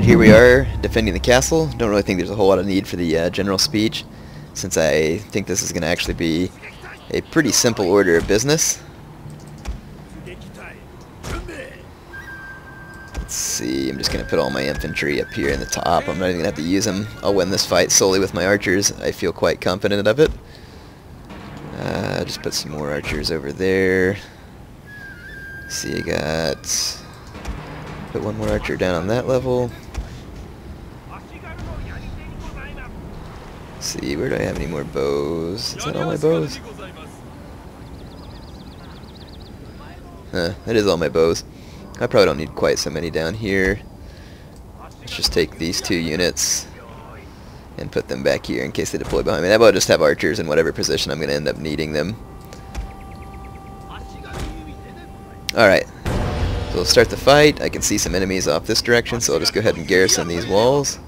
here we are defending the castle. Don't really think there's a whole lot of need for the general speech, since I think this is going to actually be a pretty simple order of business. Let's see, I'm just going to put all my infantry up here in the top. I'm not even going to have to use them. I'll win this fight solely with my archers. I feel quite confident of it. Just put some more archers over there. See, I got... Put one more archer down on that level. See, where do I have any more bows? Is that all my bows? Huh, that is all my bows. I probably don't need quite so many down here. Let's just take these 2 units and put them back here in case they deploy behind me. That will just have archers in whatever position I'm going to end up needing them. Alright, so we'll start the fight. I can see some enemies off this direction, so I'll just go ahead and garrison these walls.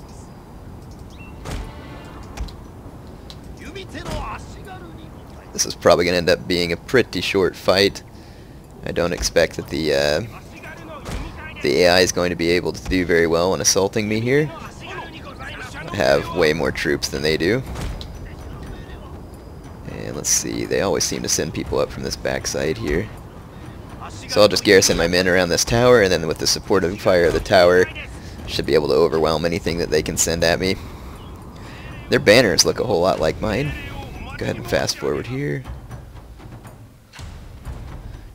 This is probably going to end up being a pretty short fight. I don't expect that the AI is going to be able to do very well in assaulting me here. I have way more troops than they do. And let's see, they always seem to send people up from this backside here. So I'll just garrison my men around this tower, and then with the supportive fire of the tower, should be able to overwhelm anything that they can send at me. Their banners look a whole lot like mine. Go ahead and fast forward here.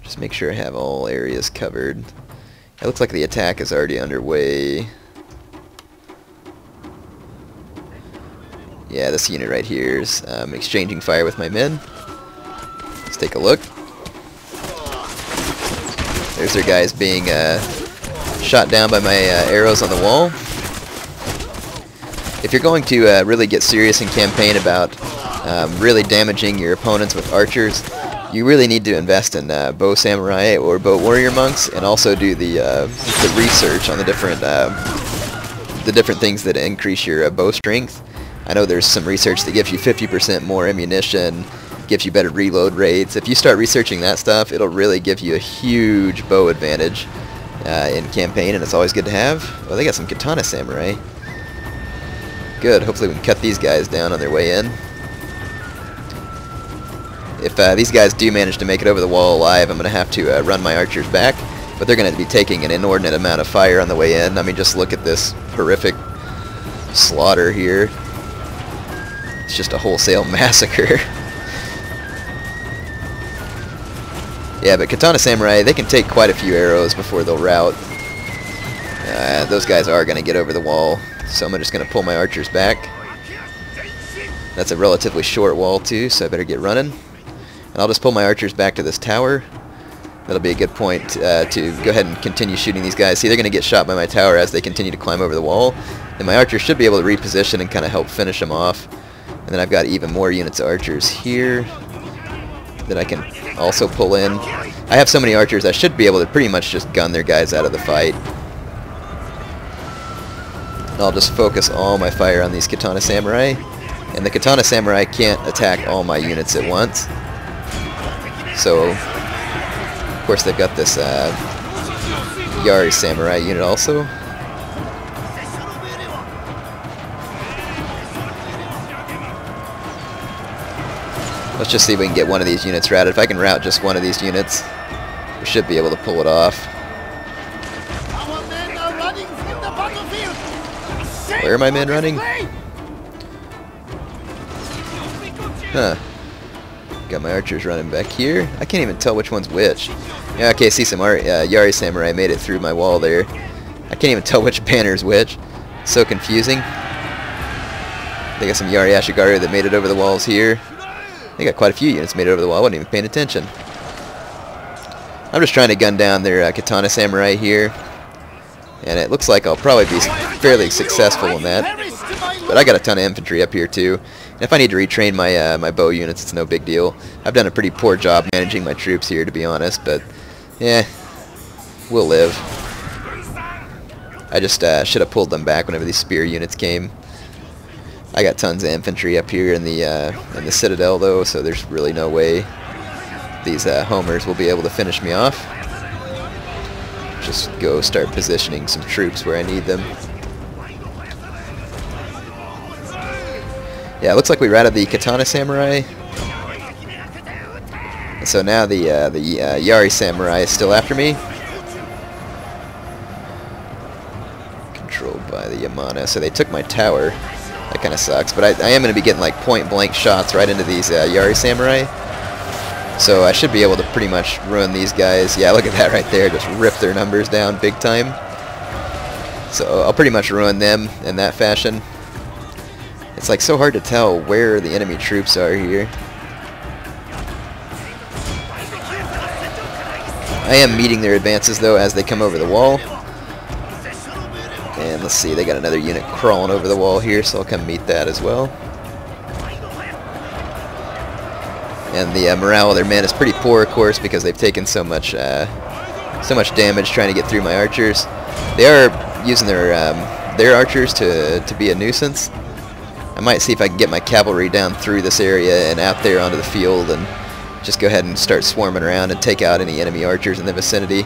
Just make sure I have all areas covered. It looks like the attack is already underway. Yeah, this unit right here is exchanging fire with my men. Let's take a look. There's their guys being shot down by my arrows on the wall. If you're going to really get serious in campaign about really damaging your opponents with archers, you really need to invest in bow samurai or bow warrior monks, and also do the research on the different things that increase your bow strength. I know there's some research that gives you 50% more ammunition, gives you better reload rates. If you start researching that stuff, it'll really give you a huge bow advantage in campaign, and it's always good to have. Well, they got some katana samurai. Good. Hopefully we can cut these guys down on their way in. If these guys do manage to make it over the wall alive, I'm going to have to run my archers back, but they're going to be taking an inordinate amount of fire on the way in. I mean, just look at this horrific slaughter here. It's just a wholesale massacre. Yeah, but katana samurai, they can take quite a few arrows before they'll rout. Those guys are going to get over the wall, so I'm just going to pull my archers back. That's a relatively short wall too, so I better get running. And I'll just pull my archers back to this tower. That'll be a good point to go ahead and continue shooting these guys. See, they're going to get shot by my tower as they continue to climb over the wall. And my archers should be able to reposition and kind of help finish them off. And then I've got even more units of archers here that I can also pull in. I have so many archers, I should be able to pretty much just gun their guys out of the fight. And I'll just focus all my fire on these katana samurai. And the katana samurai can't attack all my units at once. So, of course, they've got this Yari samurai unit also. Let's just see if we can get one of these units routed. If I can rout just one of these units, we should be able to pull it off. Where are my men running? Huh. Got my archers running back here. I can't even tell which one's which. Yeah, okay, see some Yari samurai made it through my wall there. I can't even tell which banner's which. It's so confusing. They got some Yari Ashigaru that made it over the walls here. They got quite a few units made it over the wall. I wasn't even paying attention. I'm just trying to gun down their katana samurai here. And it looks like I'll probably be fairly successful in that. But I got a ton of infantry up here too. And if I need to retrain my my bow units, it's no big deal. I've done a pretty poor job managing my troops here, to be honest. But, yeah, we'll live. I just should have pulled them back whenever these spear units came. I got tons of infantry up here in the citadel, though, so there's really no way these homers will be able to finish me off. Just go start positioning some troops where I need them. Yeah, it looks like we routed the Katana Samurai. And so now the Yari Samurai is still after me. Controlled by the Yamana. So they took my tower. That kind of sucks. But I am going to be getting like point-blank shots right into these Yari Samurai. So I should be able to pretty much ruin these guys. Yeah, look at that right there. Just rip their numbers down big time. So I'll pretty much ruin them in that fashion. It's like so hard to tell where the enemy troops are here. I am meeting their advances though as they come over the wall. And let's see, they got another unit crawling over the wall here, so I'll come meet that as well. And the morale of their men is pretty poor, of course, because they've taken so much damage trying to get through my archers. They are using their archers to be a nuisance. I might see if I can get my cavalry down through this area and out there onto the field and just go ahead and start swarming around and take out any enemy archers in the vicinity.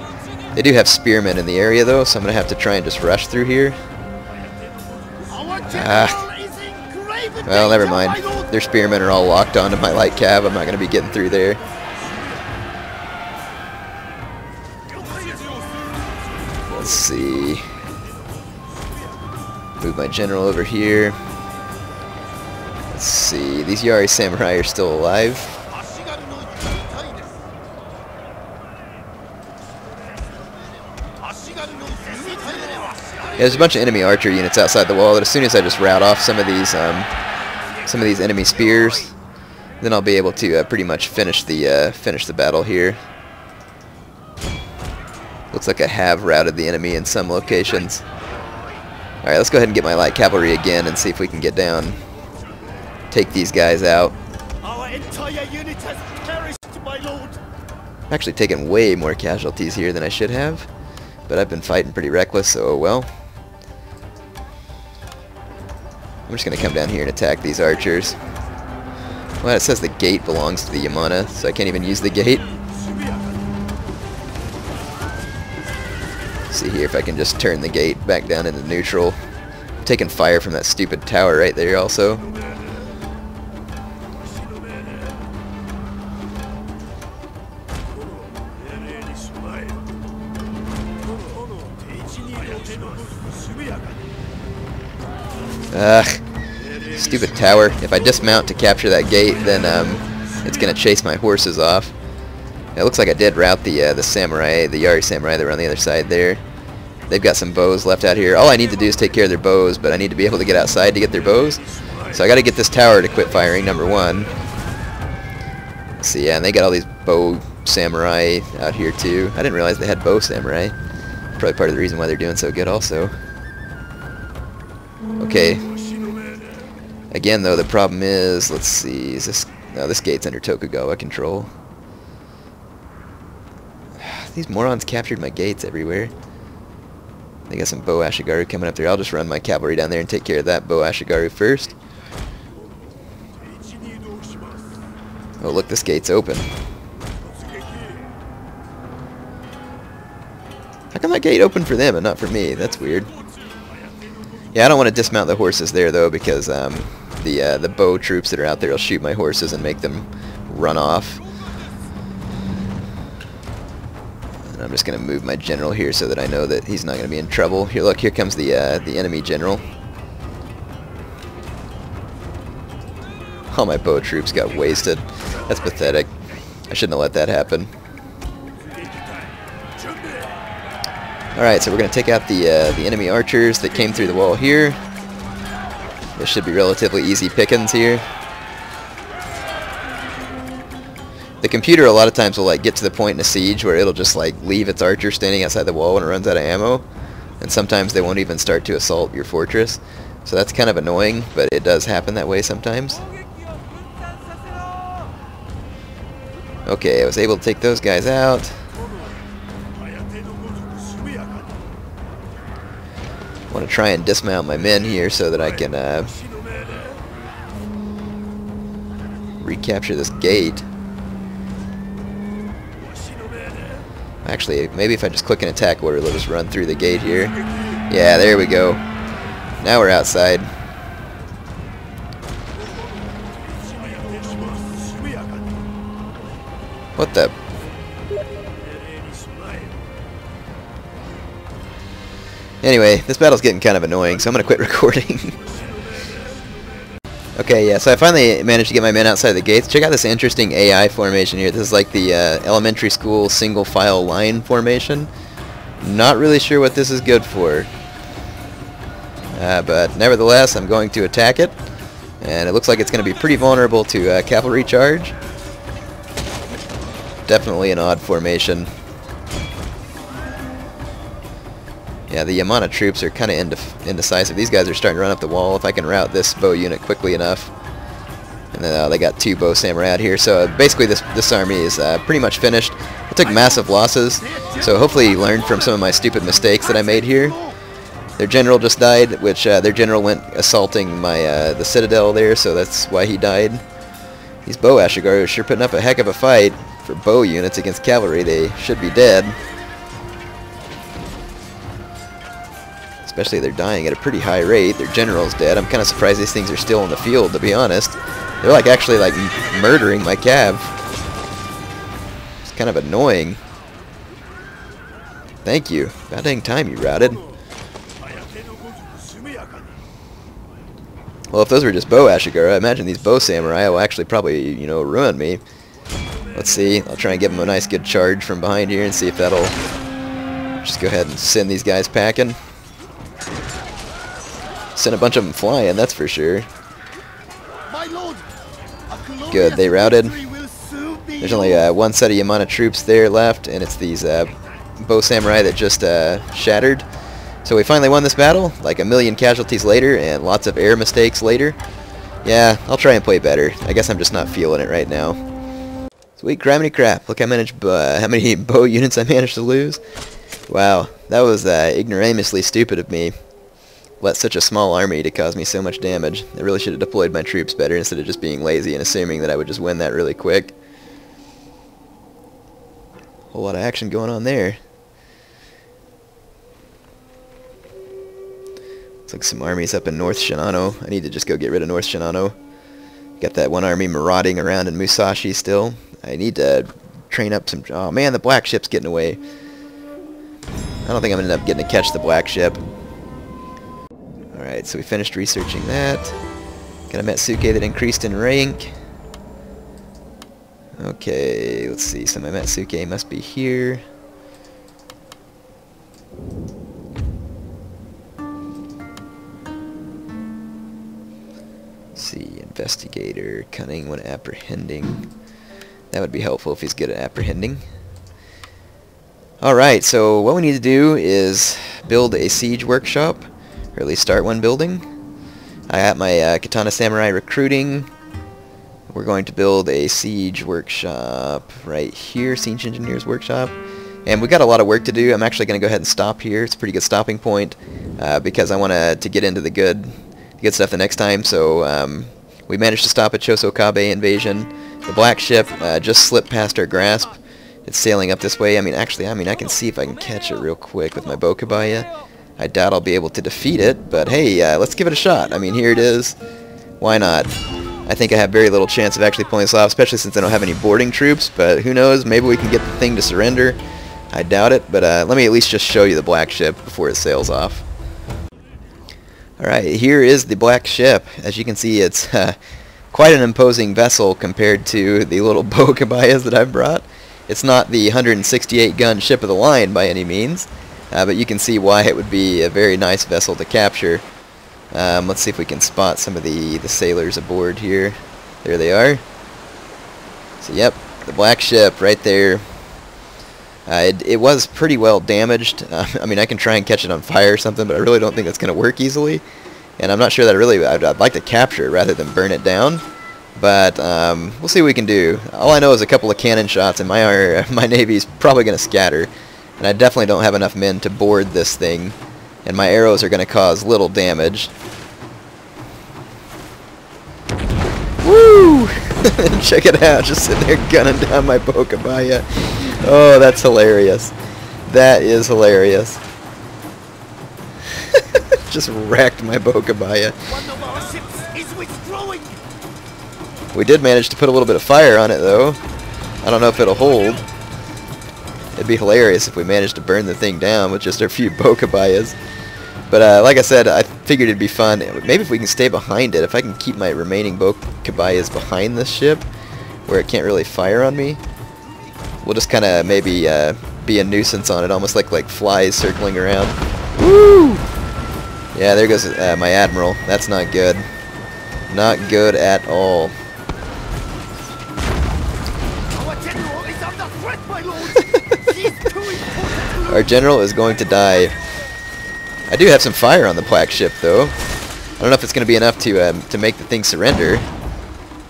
They do have spearmen in the area though, so I'm going to have to try and just rush through here. Well, never mind. Their spearmen are all locked onto my light cav. I'm not going to be getting through there. Let's see. Move my general over here. Let's see. These Yari Samurai are still alive. Yeah, there's a bunch of enemy archer units outside the wall that as soon as I just rout off some of these enemy spears, then I'll be able to pretty much finish the battle here. Looks like I have routed the enemy in some locations. Alright, let's go ahead and get my light cavalry again and see if we can get down. Take these guys out. Our entire unit has perished, my lord. I'm actually taking way more casualties here than I should have, but I've been fighting pretty reckless, so oh well. I'm just going to come down here and attack these archers. Well, it says the gate belongs to the Yamana, so I can't even use the gate. See here if I can just turn the gate back down into neutral. I'm taking fire from that stupid tower right there also. Ugh, stupid tower. If I dismount to capture that gate, then it's going to chase my horses off. It looks like I did rout the samurai, the Yari samurai that were on the other side there. They've got some bows left out here. All I need to do is take care of their bows, but I need to be able to get outside to get their bows. So I got to get this tower to quit firing, number one. See, yeah, and they got all these bow samurai out here too. I didn't realize they had bow samurai. Probably part of the reason why they're doing so good also. Okay. Again, though, the problem is, let's see, is this... No, this gate's under Tokugawa control. These morons captured my gates everywhere. They got some bow ashigaru coming up there. I'll just run my cavalry down there and take care of that bow ashigaru first. Oh, look, this gate's open. How come that gate opened for them and not for me? That's weird. Yeah, I don't want to dismount the horses there, though, because the bow troops that are out there will shoot my horses and make them run off. And I'm just going to move my general here so that I know that he's not going to be in trouble. Here, look, here comes the enemy general. All my bow troops got wasted. That's pathetic. I shouldn't have let that happen. Alright, so we're going to take out the enemy archers that came through the wall here. This should be relatively easy pickings here. The computer a lot of times will like get to the point in a siege where it'll just like leave its archer standing outside the wall when it runs out of ammo. And sometimes they won't even start to assault your fortress. So that's kind of annoying, but it does happen that way sometimes. Okay, I was able to take those guys out. I want to try and dismount my men here so that I can recapture this gate. Actually, maybe if I just click an attack order, they'll just run through the gate here. Yeah, there we go. Now we're outside. What the? Anyway, this battle's getting kind of annoying, so I'm going to quit recording. Okay, yeah, so I finally managed to get my men outside the gates. Check out this interesting AI formation here. This is like the elementary school single file line formation. Not really sure what this is good for. But nevertheless, I'm going to attack it. And it looks like it's going to be pretty vulnerable to cavalry charge. Definitely an odd formation. Yeah, the Yamana troops are kind of indecisive. These guys are starting to run up the wall. If I can rout this bow unit quickly enough. And then they got 2 bow samurai out here. So basically this army is pretty much finished. I took massive losses. So hopefully you learned from some of my stupid mistakes that I made here. Their general just died, which their general went assaulting the citadel there, so that's why he died. These bow Ashigaru are sure putting up a heck of a fight for bow units against cavalry. They should be dead. Especially they're dying at a pretty high rate. Their general's dead. I'm kind of surprised these things are still in the field, to be honest. They're like actually like murdering my cav. It's kind of annoying. Thank you. About dang time you routed. Well, if those were just bow Ashigaru, I imagine these bow samurai will actually probably, you know, ruin me. Let's see. I'll try and give them a nice good charge from behind here and see if that'll just go ahead and send these guys packing. Send a bunch of them flying, that's for sure. Good, they routed. There's only one set of Yamana troops there left, and it's these bow samurai that just shattered. So we finally won this battle, like a million casualties later, and lots of air mistakes later. Yeah, I'll try and play better. I guess I'm just not feeling it right now. Sweet criminy crap, look how many bow units I managed to lose. Wow, that was ignoramulously stupid of me. Let such a small army to cause me so much damage. I really should have deployed my troops better instead of just being lazy and assuming that I would just win that really quick. Whole lot of action going on there. Looks like some armies up in North Shinano. I need to just go get rid of North Shinano. Got that one army marauding around in Musashi still. I need to train up some... Oh man, the black ship's getting away. I don't think I'm going to end up getting to catch the black ship. Alright, so we finished researching that. Got a Metsuke that increased in rank. Okay, let's see. So my Metsuke must be here. Let's see, investigator, cunning when apprehending. That would be helpful if he's good at apprehending. Alright, so what we need to do is build a siege workshop. Or at least start one building. I got my Katana Samurai recruiting. We're going to build a siege workshop right here, siege engineers workshop. And we've got a lot of work to do. I'm actually going to go ahead and stop here. It's a pretty good stopping point because I want to get into the good stuff the next time. So we managed to stop a Chosokabe invasion. The black ship just slipped past our grasp. It's sailing up this way. I mean, I can see if I can catch it real quick with my Bokobaya. I doubt I'll be able to defeat it, but hey, let's give it a shot. I mean, here it is. Why not? I think I have very little chance of actually pulling this off, especially since I don't have any boarding troops, but who knows, maybe we can get the thing to surrender. I doubt it, but let me at least just show you the black ship before it sails off. Alright, here is the black ship. As you can see, it's quite an imposing vessel compared to the little Bokobayas that I've brought. It's not the 168 gun ship of the line by any means. But you can see why it would be a very nice vessel to capture. Let's see if we can spot some of the sailors aboard here. There they are. So yep, the black ship right there. It was pretty well damaged. I mean, I can try and catch it on fire or something, but I really don't think that's going to work easily. And I'm not sure that I'd like to capture it rather than burn it down. But we'll see what we can do. All I know is a couple of cannon shots, and my Navy's probably going to scatter. And I definitely don't have enough men to board this thing. And my arrows are going to cause little damage. Woo! Check it out. Just sitting there gunning down my Bokobaya. Oh, that's hilarious. That is hilarious. Just wrecked my Bokobaya. One of our ships is withdrawing. We did manage to put a little bit of fire on it, though. I don't know if it'll hold. It'd be hilarious if we managed to burn the thing down with just a few Kobayas. But like I said, I figured it'd be fun. Maybe if we can stay behind it, if I can keep my remaining Kobayas behind this ship, where it can't really fire on me, we'll just kind of maybe be a nuisance on it, almost like flies circling around. Woo! Yeah, there goes my admiral. That's not good. Not good at all. Our general is under threat, my lord. He's too important to Our general is going to die. I do have some fire on the black ship, though. I don't know if it's going to be enough to make the thing surrender,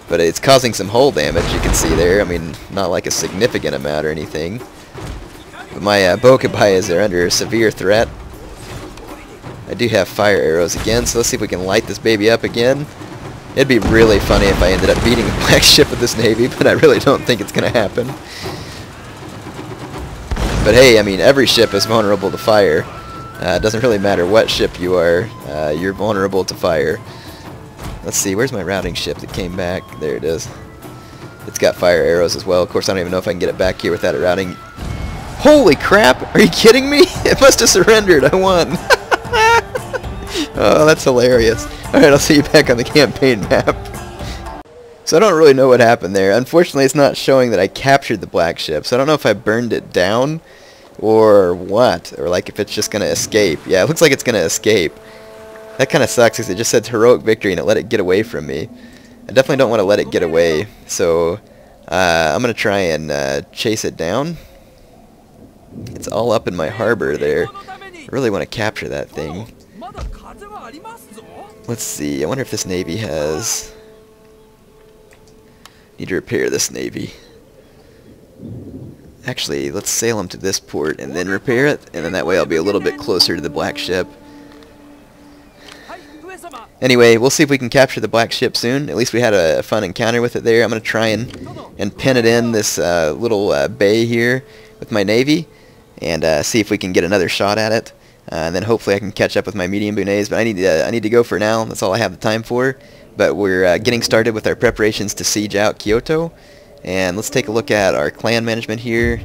but it's causing some hull damage, you can see there. I mean, not like a significant amount or anything. But my Kobayas are under severe threat. I do have fire arrows again, so let's see if we can light this baby up again. It'd be really funny if I ended up beating the black ship with this navy, but I really don't think it's going to happen. But hey, I mean, every ship is vulnerable to fire. It doesn't really matter what ship you are, you're vulnerable to fire. Let's see, where's my routing ship that came back? There it is. It's got fire arrows as well. Of course, I don't even know if I can get it back here without it routing. Holy crap! Are you kidding me? It must have surrendered. I won. Oh, that's hilarious. Alright, I'll see you back on the campaign map. So I don't really know what happened there. Unfortunately, it's not showing that I captured the black ship, so I don't know if I burned it down or what, or like if it's just going to escape. Yeah, it looks like it's going to escape. That kind of sucks because it just said heroic victory and it let it get away from me. I definitely don't want to let it get away, so I'm going to try and chase it down. It's all up in my harbor there. I really want to capture that thing. Let's see, I wonder if this navy has... Need to repair this navy. Actually, let's sail them to this port and then repair it, and then that way I'll be a little bit closer to the black ship. Anyway, we'll see if we can capture the black ship soon. At least we had a fun encounter with it there. I'm going to try and pin it in this little bay here with my navy, and see if we can get another shot at it. And then hopefully I can catch up with my medium bunets, but I need to go for now. That's all I have the time for. But we're getting started with our preparations to siege out Kyoto. And let's take a look at our clan management here.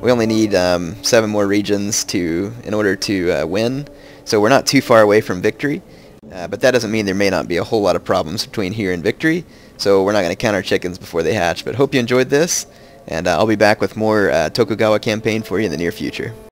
We only need 7 more regions in order to win. So we're not too far away from victory. But that doesn't mean there may not be a whole lot of problems between here and victory. So we're not going to count our chickens before they hatch. But hope you enjoyed this. And I'll be back with more Tokugawa campaign for you in the near future.